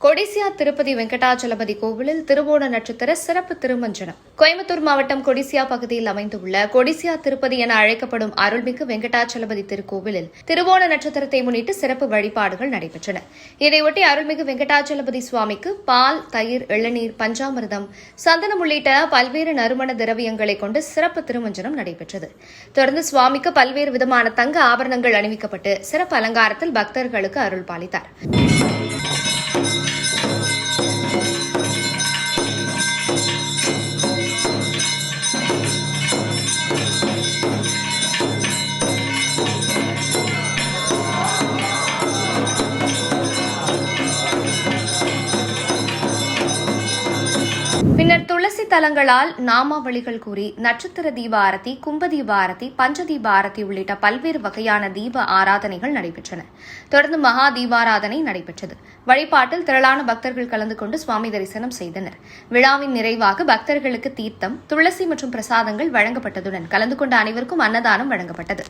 கொடிசியா திருப்பதி வெங்கடாச்சலபதி கோவிலில் திருவோண நட்சத்திர சிறப்பு திருமஞ்சனம். கோயம்புத்தூர் மாவட்டம் கொடிசியா பகுதியில் அமைந்துள்ள கொடிசியா திருப்பதி என அழைக்கப்படும் அருள்மிகு வெங்கடாச்சலபதி திருக்கோவிலில் திருவோண நட்சத்திரத்தை முன்னிட்டு சிறப்பு வழிபாடுகள் நடைபெற்றன. இதையொட்டி அருள்மிகு வெங்கடாச்சலபதி சுவாமிக்கு பால், தயிர், இளநீர், பஞ்சாமிர்தம், சந்தனம் உள்ளிட்ட பல்வேறு நறுமண திரவியங்களை கொண்டு சிறப்பு திருமஞ்சனம் நடைபெற்றது. தொடர்ந்து சுவாமிக்கு பல்வேறு விதமான தங்க ஆபரணங்கள் அணிவிக்கப்பட்டு சிறப்பு அலங்காரத்தில் பக்தர்களுக்கு அருள் பாலித்தார். பின்னர் துளசி தலங்களால் நாமாவளிகள் கூறி நட்சத்திர தீப ஆரத்தி, கும்பதீப ஆரத்தி, பஞ்சதீப ஆரத்தி உள்ளிட்ட பல்வேறு வகையான தீப ஆராதனைகள் நடைபெற்றன. தொடர்ந்து மகா தீபாராதனை நடைபெற்றது. வழிபாட்டில் திரளான பக்தர்கள் கலந்து கொண்டு சுவாமி தரிசனம் செய்தனர். விழாவின் நிறைவாக பக்தர்களுக்கு தீர்த்தம், துளசி மற்றும் பிரசாதங்கள் வழங்கப்பட்டதுடன் கலந்து கொண்ட அனைவருக்கும் அன்னதானம் வழங்கப்பட்டது.